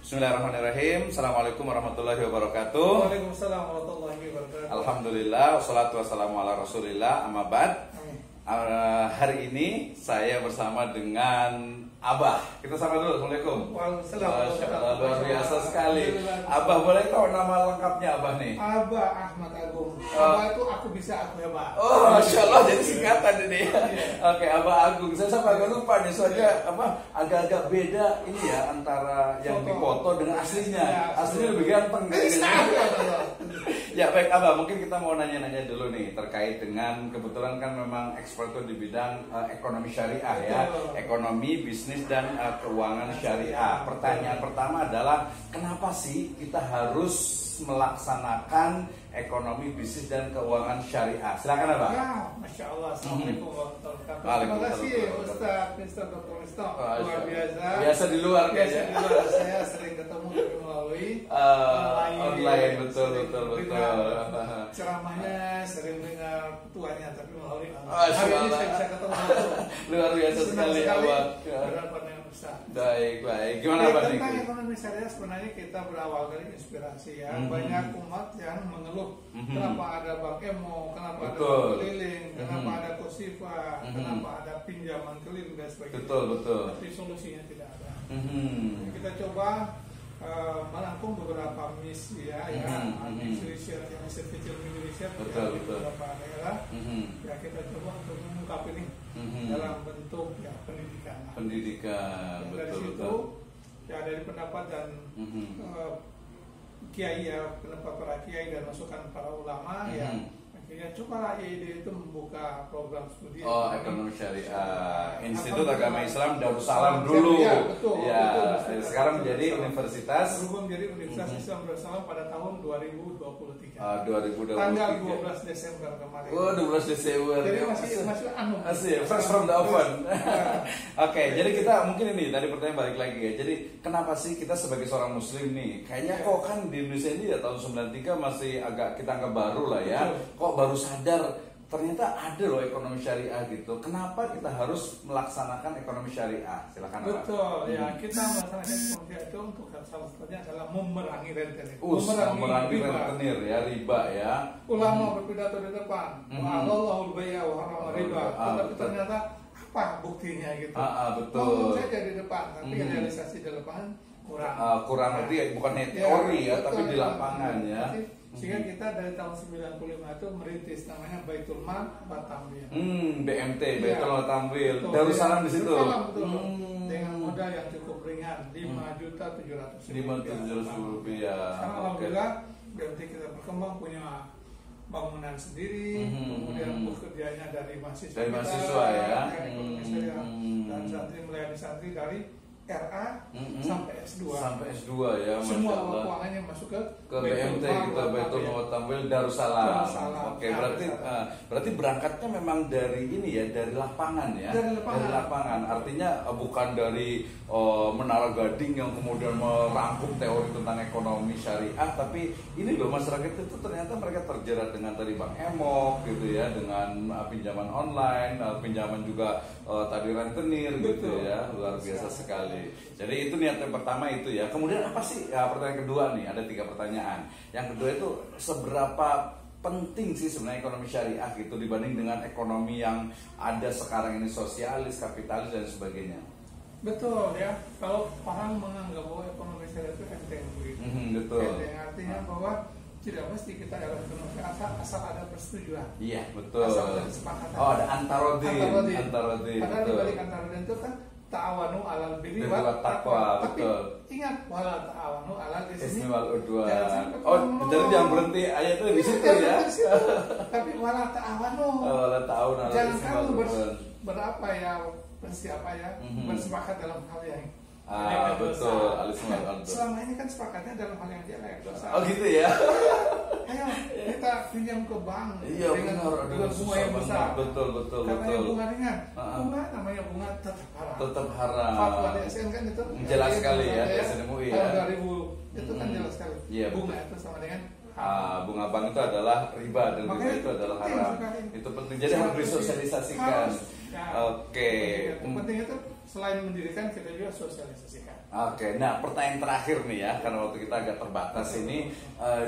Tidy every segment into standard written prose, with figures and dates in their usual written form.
Bismillahirrahmanirrahim. Assalamualaikum warahmatullahi wabarakatuh. Waalaikumsalam warahmatullahi wabarakatuh. Alhamdulillah, wassalatu wassalamu ala rasulillah, amma ba'd. Hari ini saya bersama dengan Abah. Kita sama dulu, Assalamualaikum. Waalaikumsalam. Masya Allah, luar biasa sekali. Abah, boleh tahu nama lengkapnya Abah nih? Abah Ahmad Agung. Abah itu aku bisa, aku hebat. Oh, Masya Allah, jadi singkatan ini ya. Oke, Abah Agung. Saya sampai agak lupa nih, soalnya agak-agak beda ini ya antara yang dipoto dengan aslinya. Aslinya lebih ganteng. Ya baik Abah, mungkin kita mau nanya-nanya dulu nih terkait dengan kebetulan kan memang ekspertur di bidang ekonomi syariah ya, ekonomi, bisnis dan keuangan syariah. Pertanyaan pertama adalah kenapa sih kita harus melaksanakan ekonomi, bisnis dan keuangan syariah? Silakan Abah. Ya, Masya Allah. Assalamualaikum warahmatullahi wabarakatuh. Terima kasih Ustaz Mr. Dr. Misto. Luar biasa. Biasa di luar kayaknya. Saya sering ketemu melalui online, betul. Ceramahnya sering dengar tuanya, tapi melalui Masya hari ini Allah. saya bisa ketemu. Luar biasa sekali Abah. Berhadapan dengan Ustaz. Baik. Gimana Abah nih? Tentang ekonomi syariah sebenarnya kita berawal dari inspirasi ya. Banyak umat yang mengeluh kenapa ada bank emo, kenapa ada bank keliling, kenapa ada kosifa, kenapa ada pinjaman keliling dan sebagainya. Betul. Tapi solusinya tidak ada. Kita coba merangkum beberapa misi ya, misi riset yang kecil riset di beberapa daerah. Ya kita coba untuk mengungkap ini dalam bentuk ya pendidikan. Dari situ ya dari pendapat dan kiai ya, pendapat para kiai dan masukan para ulama ya. Akhirnya cobalah ide itu membuka program studi ekonomi syariah, Institut Agama Islam Darussalam dulu. Betul, sekarang menjadi universitas. Berubah menjadi Universitas Islam Darussalam pada tahun 2023. 2023. Tanggal 12 Desember kemarin. 12 Desember. Jadi masih fresh from the oven. Oke, jadi kita mungkin ini tadi pertanyaan balik lagi ya. Jadi kenapa sih kita sebagai seorang muslim nih, kayaknya kok kan di Indonesia ini ya tahun 93 masih agak kita anggap baru lah ya. Kok baru sadar ternyata ada loh ekonomi syariah gitu. Kenapa kita harus melaksanakan ekonomi syariah? Silakan Pak. Betul ya, kita melaksanakan ekonomi syariah itu untuk salah satunya adalah memerangi rentenir. Memerangi rentenir ya, riba ya. Ulama berpidato di depan, Allahul bay'a wa harrama riba. Tapi ternyata apa buktinya gitu? Betul. Ngomong saja di depan, tapi realisasi di lapangan kurang lebih bukan teori ya, tapi di lapangan ya. Sehingga kita dari tahun 95 itu merintis namanya Baitul Mal Batamwil. BMT, Baitul Mal Batamwil. Darussalam di situ. Dengan modal yang cukup ringan, 5.700.000 rupiah. Sekarang alhamdulillah BMT kita berkembang, punya bangunan sendiri, kemudian bekerjanya dari mahasiswa. Dari mahasiswa ya. Dan santri melayani santri dari RA sampai S2. Sampai S2 ya, semua keuangannya masuk ke BMT kita, Baitul Mal Batamwil Darussalam. Oke, berarti berangkatnya memang dari ini ya, dari lapangan ya. Dari lapangan. Artinya bukan dari Menara Gading yang kemudian merangkum teori tentang ekonomi syariah, tapi ini loh masyarakat itu ternyata mereka terjerat dengan tadi Bank Emok gitu ya, dengan pinjaman online, pinjaman juga tadi rentenir gitu ya. Luar biasa sekali. Jadi itu niat yang pertama itu ya. Kemudian apa sih pertanyaan kedua nih? Ada 3 pertanyaan. Yang kedua itu seberapa penting sih sebenarnya ekonomi syariah gitu dibanding dengan ekonomi yang ada sekarang ini, sosialis, kapitalis dan sebagainya. Betul ya. Kalau orang menganggap bahwa ekonomi syariah itu enteng begitu. Betul. Enteng artinya bahwa tidak mesti kita dalam ekonomi asal ada persetujuan. Iya betul. Asal ada kesepakatan. Ada antarodi. Padahal di balik antarodi itu kan ta'awanu 'alal birri wat taqwa. Tapi betul. Ingat wala ta'awanu 'alal ismi wal udwan. Jadi jangan berhenti ayatnya di situ ya. Tapi wala ta'awanu. Wala ta'awanu 'alal jangan ismi kamu wal udwan. berapa ya bersiapa ya bersepakat dalam hal yang betul. Al-ismi. Selama ini kan sepakatnya dalam hal yang jelek. Oh gitu ya. Ayo kita pinjam ke bank dengan bunga yang besar. Betul. Karena yang bunga ringan, bunga namanya bunga tetap haram. Fatwa DSN kan itu jelas sekali ya, DSN MUI ya. Tahun 2000 itu kan jelas sekali. Bunga itu sama dengan bunga bank itu adalah riba dan riba itu adalah haram. Itu penting. Jadi harus disosialisasikan. Oke. Penting itu selain mendirikan kita juga sosialisasikan. Oke, nah pertanyaan terakhir nih ya, karena waktu kita agak terbatas ini,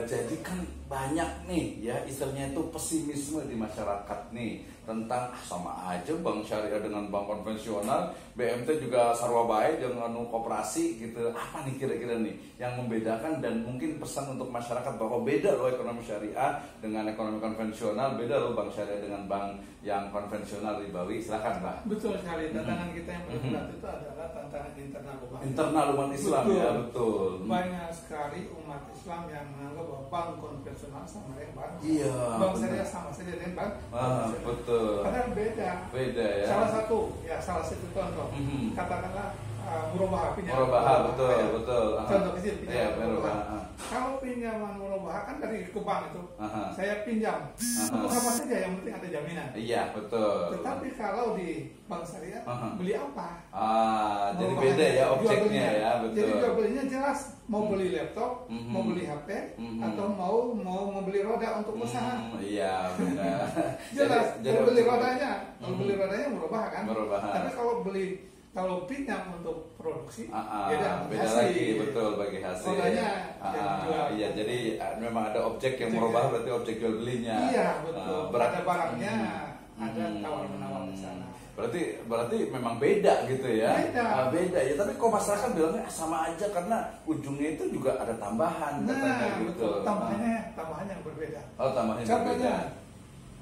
jadi kan banyak nih ya istilahnya itu pesimisme di masyarakat nih tentang sama aja bank syariah dengan bank konvensional, BMT juga sarwa baik dengan koperasi gitu. Apa nih kira-kira nih yang membedakan, dan mungkin pesan untuk masyarakat bahwa beda loh ekonomi syariah dengan ekonomi konvensional, beda loh bank syariah dengan bank yang konvensional ribawi. Silakan Pak. Betul sekali, tantangan kita yang paling berat itu adalah tantangan internal umat. Internal umat Islam. Betul. Ya, betul. Banyak sekali umat Islam yang menganggap bahwa bank konvensional sama dengan bank. Iya. Bank syariah sama saja dengan bank. Betul. Padahal beda. Beda ya. Salah satu contoh. Katakanlah murabahah, pinjaman. Murabahah, betul, betul. Contoh kecil pinjaman Iya, murabahah. Kalau pinjaman murabahah kan dari ke bank itu, saya pinjam untuk apa saja, yang penting ada jaminan. Iya, betul. Tetapi kalau di bank syariah beli apa? Jadi beda ya objeknya ya, betul. Jadi jual belinya jelas, mau beli laptop, mau beli HP, atau mau membeli roda untuk usaha. Iya, benar. Jelas, mau beli rodanya, murabahah kan. Murabahah. Tapi kalau pinjam untuk produksi, beda lagi, betul, bagi hasil. Iya, jadi memang ada objek yang murabahah, berarti objek jual belinya. Iya, betul. Ada barangnya, ada tawar menawar di sana. Berarti memang beda gitu ya. Beda ya, tapi kok masyarakat bilangnya sama aja karena ujungnya itu juga ada tambahan katanya gitu. Betul. Tambahannya yang berbeda. Oh, tambahannya contohnya,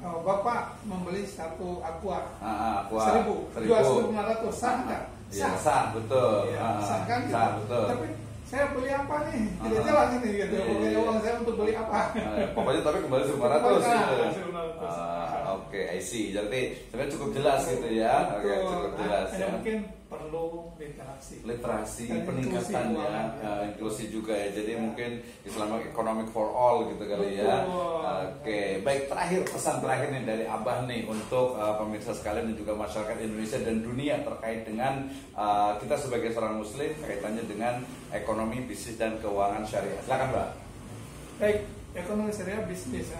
Bapak membeli satu aqua, 1.000, jual 1.500, sah nggak? Iya, sah, betul. Sah kan gitu. Sah, betul. Tapi saya beli apa nih? Tidak jelas ini gitu. Pokoknya uang saya untuk beli apa? Pokoknya tapi kembali 1.500 gitu. Oke, I see. Jadi sebenarnya cukup jelas gitu ya. Oke, cukup jelas ya. Mungkin perlu literasi, peningkatan ya, inklusi juga ya. Jadi mungkin Islamic economic for all gitu kali ya. Oke, baik, terakhir, pesan terakhir nih dari Abah nih untuk pemirsa sekalian dan juga masyarakat Indonesia dan dunia terkait dengan kita sebagai seorang muslim kaitannya dengan ekonomi, bisnis dan keuangan syariah. Silakan, Mbak. Baik, ekonomi syariah, bisnis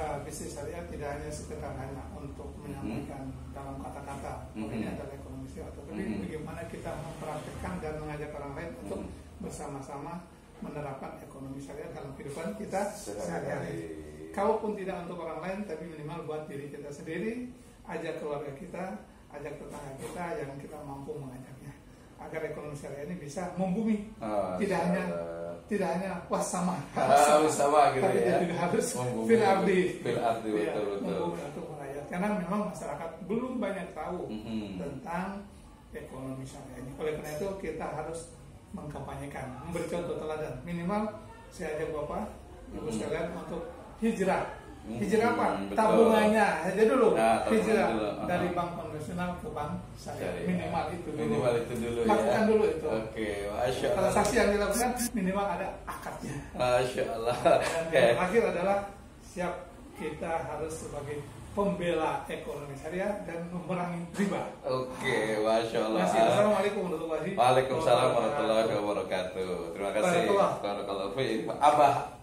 syariah tidak hanya sekedar untuk menyampaikan dalam kata-kata ini adalah ekonomi syariah, tapi bagaimana kita mempraktikkan dan mengajak orang lain untuk bersama-sama menerapkan ekonomi syariah dalam kehidupan kita sehari-hari. Kalaupun tidak untuk orang lain, tapi minimal buat diri kita sendiri, ajak keluarga kita, ajak tetangga kita yang kita mampu mengajaknya, agar ekonomi syariah ini bisa membumi. Tidak hanya sama gitu tapi ya. Juga harus fil ardi betul. Untuk merakyat. Karena memang masyarakat belum banyak tahu tentang ekonomi syariah ini. Oleh karena itu kita harus mengkampanyekan, memberi contoh teladan. Minimal saya ajak Bapak, Ibu sekalian untuk hijrah. Hijrah apa? Tabungannya aja dulu. Hijrah dari bank konvensional ke bank syariah. Minimal itu dulu. Lakukan dulu itu. Oke, masya Allah. Transaksi yang dilakukan minimal ada akadnya. Masya Allah. Dan terakhir adalah siap, kita harus sebagai pembela ekonomi syariah dan memerangi riba. Oke, masya Allah. Assalamualaikum warahmatullahi wabarakatuh. Waalaikumsalam warahmatullahi wabarakatuh. Terima kasih. Barakallahu fiik. Abah.